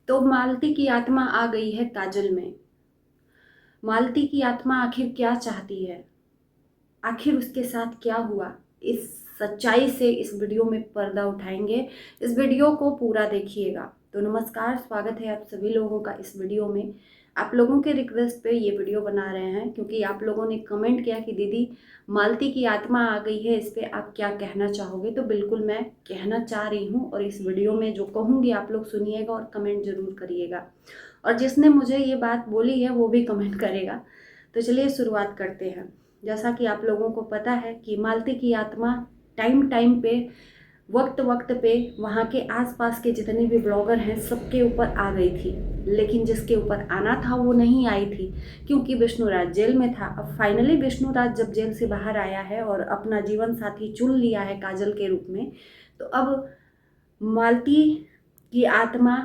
तो मालती की आत्मा आ गई है काजल में। मालती की आत्मा आखिर क्या चाहती है, आखिर उसके साथ क्या हुआ, इस सच्चाई से इस वीडियो में पर्दा उठाएंगे। इस वीडियो को पूरा देखिएगा। तो नमस्कार, स्वागत है आप सभी लोगों का इस वीडियो में। आप लोगों के रिक्वेस्ट पे ये वीडियो बना रहे हैं क्योंकि आप लोगों ने कमेंट किया कि दीदी मालती की आत्मा आ गई है, इस पे आप क्या कहना चाहोगे। तो बिल्कुल मैं कहना चाह रही हूँ और इस वीडियो में जो कहूँगी आप लोग सुनिएगा और कमेंट जरूर करिएगा। और जिसने मुझे ये बात बोली है वो भी कमेंट करेगा। तो चलिए शुरुआत करते हैं। जैसा कि आप लोगों को पता है कि मालती की आत्मा टाइम टाइम पे, वक्त वक्त पे वहाँ के आसपास के जितने भी ब्लॉगर हैं सबके ऊपर आ गई थी, लेकिन जिसके ऊपर आना था वो नहीं आई थी क्योंकि विष्णुराज जेल में था। अब फाइनली विष्णुराज जब जेल से बाहर आया है और अपना जीवन साथी चुन लिया है काजल के रूप में, तो अब मालती की आत्मा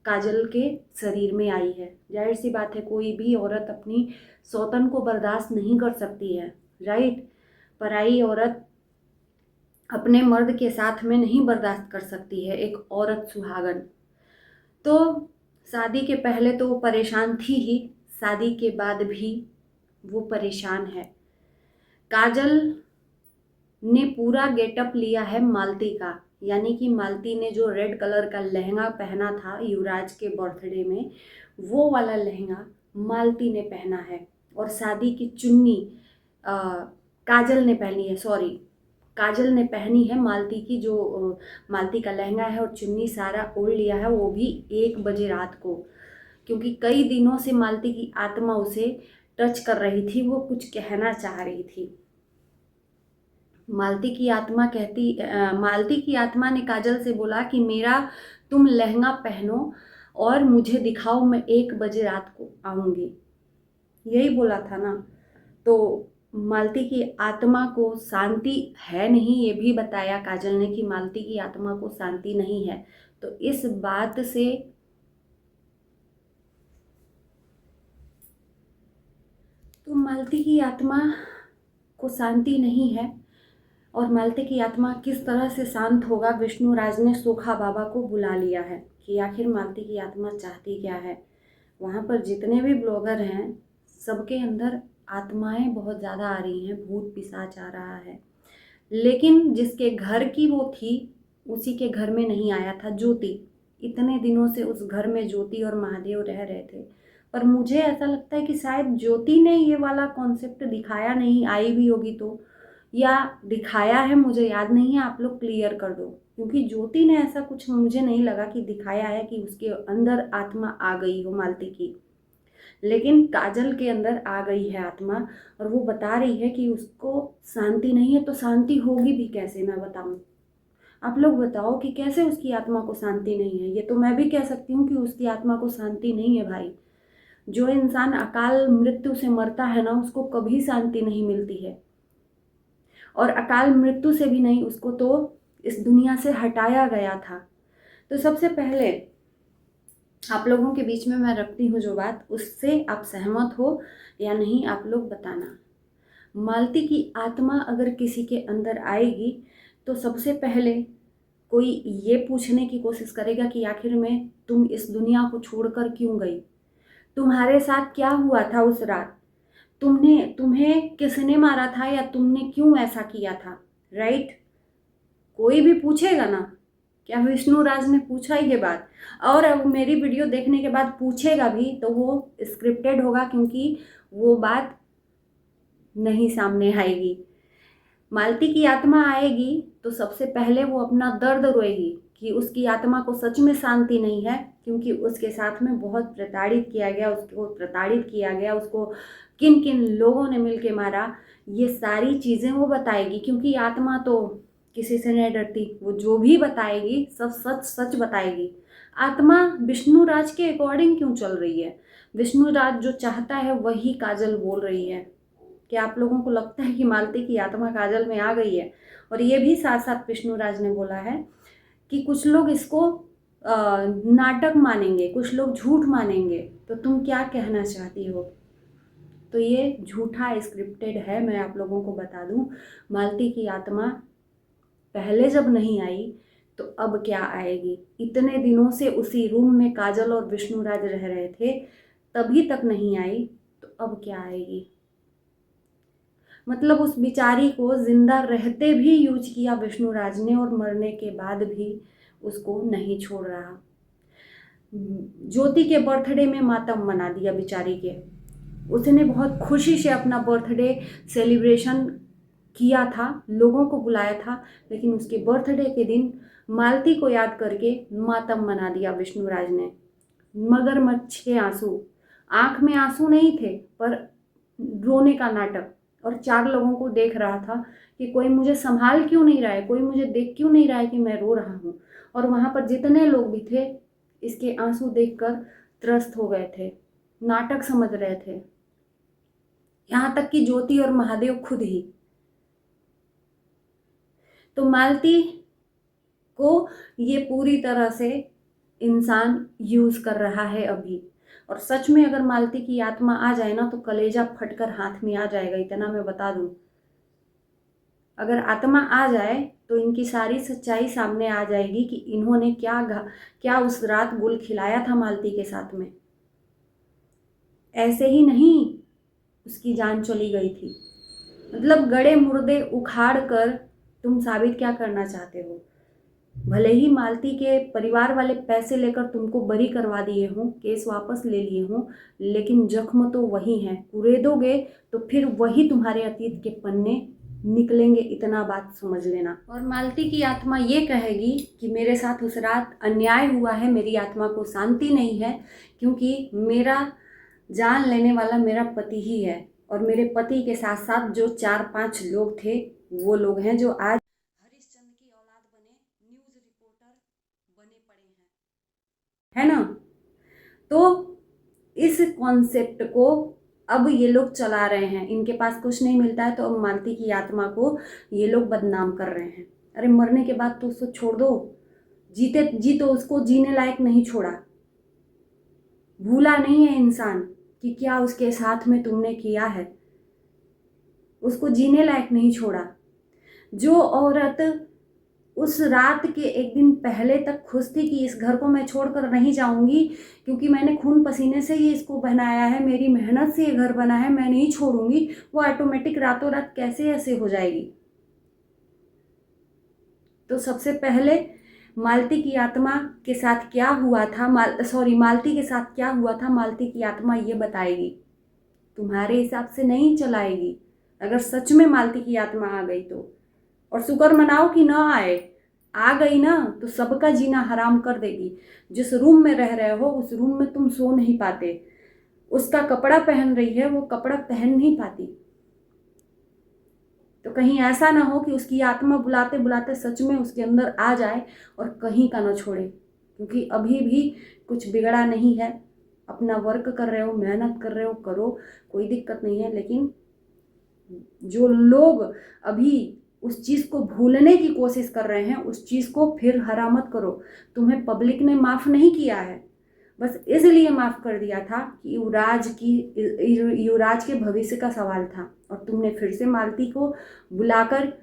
काजल के शरीर में आई है। जाहिर सी बात है, कोई भी औरत अपनी सौतन को बर्दाश्त नहीं कर सकती है, राइट। पराई औरत अपने मर्द के साथ में नहीं बर्दाश्त कर सकती है, एक औरत सुहागन। तो शादी के पहले तो वो परेशान थी ही, शादी के बाद भी वो परेशान है। काजल ने पूरा गेटअप लिया है मालती का, यानी कि मालती ने जो रेड कलर का लहंगा पहना था युवराज के बर्थडे में, वो वाला लहंगा मालती ने पहना है। और शादी की चुन्नी काजल ने पहनी है, सॉरी, काजल ने पहनी है मालती की, जो मालती का लहंगा है और चुन्नी सारा ओढ़ लिया है, वो भी 1 बजे रात को। क्योंकि कई दिनों से मालती की आत्मा उसे टच कर रही थी, वो कुछ कहना चाह रही थी। मालती की आत्मा ने काजल से बोला कि मेरा तुम लहंगा पहनो और मुझे दिखाओ, मैं 1 बजे रात को आऊंगी, यही बोला था ना। तो मालती की आत्मा को शांति है नहीं, ये भी बताया काजल ने कि मालती की आत्मा को शांति नहीं है। तो इस बात से तो मालती की आत्मा को शांति नहीं है। और मालती की आत्मा किस तरह से शांत होगा, विष्णुराज ने सोखा बाबा को बुला लिया है कि आखिर मालती की आत्मा चाहती क्या है। वहाँ पर जितने भी ब्लॉगर हैं सबके अंदर आत्माएं बहुत ज़्यादा आ रही हैं, भूत पिशाच आ रहा है। लेकिन जिसके घर की वो थी उसी के घर में नहीं आया था ज्योति। इतने दिनों से उस घर में ज्योति और महादेव रह रहे थे, पर मुझे ऐसा लगता है कि शायद ज्योति ने ये वाला कॉन्सेप्ट दिखाया नहीं, आई भी होगी तो, या दिखाया है मुझे याद नहीं है, आप लोग क्लियर कर दो। क्योंकि ज्योति ने ऐसा कुछ मुझे नहीं लगा कि दिखाया है कि उसके अंदर आत्मा आ गई हो मालती की। लेकिन काजल के अंदर आ गई है आत्मा और वो बता रही है कि उसको शांति नहीं है। तो शांति होगी भी कैसे, मैं बताऊं। आप लोग बताओ कि कैसे उसकी आत्मा को शांति नहीं है। ये तो मैं भी कह सकती हूँ कि उसकी आत्मा को शांति नहीं है भाई। जो इंसान अकाल मृत्यु से मरता है ना, उसको कभी शांति नहीं मिलती है। और अकाल मृत्यु से भी नहीं, उसको तो इस दुनिया से हटाया गया था। तो सबसे पहले आप लोगों के बीच में मैं रखती हूँ जो बात, उससे आप सहमत हो या नहीं आप लोग बताना। मालती की आत्मा अगर किसी के अंदर आएगी तो सबसे पहले कोई ये पूछने की कोशिश करेगा कि आखिर में तुम इस दुनिया को छोड़कर क्यों गई, तुम्हारे साथ क्या हुआ था उस रात, तुम्हें किसने मारा था या तुमने क्यों ऐसा किया था, राइट। कोई भी पूछेगा ना। क्या विष्णुराज ने पूछा ये बात? और अब मेरी वीडियो देखने के बाद पूछेगा भी तो वो स्क्रिप्टेड होगा, क्योंकि वो बात नहीं सामने आएगी। मालती की आत्मा आएगी तो सबसे पहले वो अपना दर्द रोएगी कि उसकी आत्मा को सच में शांति नहीं है, क्योंकि उसके साथ में बहुत प्रताड़ित किया गया, उसको प्रताड़ित किया गया, उसको किन किन लोगों ने मिलके मारा, ये सारी चीज़ें वो बताएगी। क्योंकि आत्मा तो किसी से नहीं डरती, वो जो भी बताएगी सब सच सच बताएगी। आत्मा विष्णुराज के अकॉर्डिंग क्यों चल रही है? विष्णुराज जो चाहता है वही काजल बोल रही है। क्या आप लोगों को लगता है कि मालती की आत्मा काजल में आ गई है? और ये भी साथ साथ विष्णुराज ने बोला है कि कुछ लोग इसको नाटक मानेंगे, कुछ लोग झूठ मानेंगे। तो तुम क्या कहना चाहती हो? तो ये झूठा स्क्रिप्टेड है, मैं आप लोगों को बता दूं। मालती की आत्मा पहले जब नहीं आई तो अब क्या आएगी? इतने दिनों से उसी रूम में काजल और विष्णुराज रह रहे थे, तभी तक नहीं आई, तो अब क्या आएगी? मतलब उस बिचारी को जिंदा रहते भी यूज किया विष्णुराज ने, और मरने के बाद भी उसको नहीं छोड़ रहा। ज्योति के बर्थडे में मातम मना दिया बिचारी के। उसने बहुत खुशी से अपना बर्थडे सेलिब्रेशन किया था, लोगों को बुलाया था, लेकिन उसके बर्थडे के दिन मालती को याद करके मातम मना दिया विष्णुराज ने। मगरमच्छ के आंसू, आंख में आंसू नहीं थे पर रोने का नाटक, और 4 लोगों को देख रहा था कि कोई मुझे संभाल क्यों नहीं रहा है, कोई मुझे देख क्यों नहीं रहा है कि मैं रो रहा हूँ। और वहाँ पर जितने लोग भी थे इसके आंसू देखकर त्रस्त हो गए थे, नाटक समझ रहे थे, यहाँ तक कि ज्योति और महादेव खुद ही। तो मालती को ये पूरी तरह से इंसान यूज कर रहा है अभी। और सच में अगर मालती की आत्मा आ जाए ना तो कलेजा फटकर हाथ में आ जाएगा, इतना मैं बता दूं। अगर आत्मा आ जाए तो इनकी सारी सच्चाई सामने आ जाएगी कि इन्होंने क्या उस रात गुल खिलाया था मालती के साथ में। ऐसे ही नहीं उसकी जान चली गई थी। मतलब गड़े मुर्दे उखाड़ कर तुम साबित क्या करना चाहते हो? भले ही मालती के परिवार वाले पैसे लेकर तुमको बरी करवा दिए हों, केस वापस ले लिए हों, लेकिन जख्म तो वही हैं। कुरेदोगे तो फिर वही तुम्हारे अतीत के पन्ने निकलेंगे, इतना बात समझ लेना। और मालती की आत्मा ये कहेगी कि मेरे साथ उस रात अन्याय हुआ है, मेरी आत्मा को शांति नहीं है, क्योंकि मेरा जान लेने वाला मेरा पति ही है, और मेरे पति के साथ साथ जो 4-5 लोग थे वो लोग हैं जो आज हरिश्चंद्र की औलाद बने न्यूज रिपोर्टर बने पड़े हैं, है ना? तो इस कॉन्सेप्ट को अब ये लोग चला रहे हैं। इनके पास कुछ नहीं मिलता है तो अब मालती की आत्मा को ये लोग बदनाम कर रहे हैं। अरे मरने के बाद तो उसको छोड़ दो, जीते जी तो उसको जीने लायक नहीं छोड़ा। भूला नहीं है इंसान कि क्या उसके साथ में तुमने किया है, उसको जीने लायक नहीं छोड़ा। जो औरत उस रात के एक दिन पहले तक खुश थी कि इस घर को मैं छोड़कर नहीं जाऊंगी, क्योंकि मैंने खून पसीने से ही इसको बनाया है, मेरी मेहनत से ये घर बना है, मैं नहीं छोड़ूंगी, वो ऑटोमेटिक रातों रात कैसे ऐसे हो जाएगी? तो सबसे पहले मालती की आत्मा के साथ क्या हुआ था, मालती के साथ क्या हुआ था, मालती की आत्मा ये बताएगी, तुम्हारे हिसाब से नहीं चलाएगी। अगर सच में मालती की आत्मा आ गई तो, और शुक्र मनाओ कि ना आए, आ गई ना तो सबका जीना हराम कर देगी। जिस रूम में रह रहे हो उस रूम में तुम सो नहीं पाते, उसका कपड़ा पहन रही है वो कपड़ा पहन नहीं पाती। तो कहीं ऐसा ना हो कि उसकी आत्मा बुलाते बुलाते सच में उसके अंदर आ जाए और कहीं का ना छोड़े, क्योंकि अभी भी कुछ बिगड़ा नहीं है। अपना वर्क कर रहे हो, मेहनत कर रहे हो, करो, कोई दिक्कत नहीं है। लेकिन जो लोग अभी उस चीज़ को भूलने की कोशिश कर रहे हैं, उस चीज़ को फिर हरा मत करो। तुम्हें पब्लिक ने माफ़ नहीं किया है, बस इसलिए माफ़ कर दिया था कि युवराज के भविष्य का सवाल था, और तुमने फिर से मालती को बुलाकर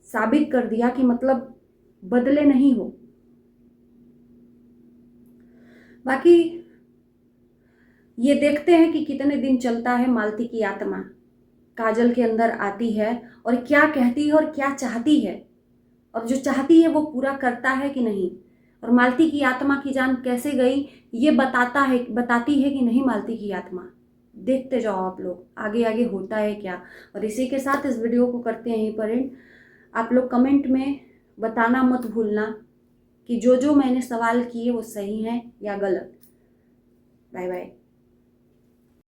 साबित कर दिया कि मतलब बदले नहीं हो। बाकी ये देखते हैं कि कितने दिन चलता है मालती की आत्मा काजल के अंदर आती है और क्या कहती है और क्या चाहती है, और जो चाहती है वो पूरा करता है कि नहीं, और मालती की आत्मा की जान कैसे गई ये बताती है कि नहीं मालती की आत्मा। देखते जाओ आप लोग, आगे आगे होता है क्या। और इसी के साथ इस वीडियो को करते हैं यहीं पर एंड। आप लोग कमेंट में बताना मत भूलना कि जो जो मैंने सवाल किए वो सही हैं या गलत। Bye bye.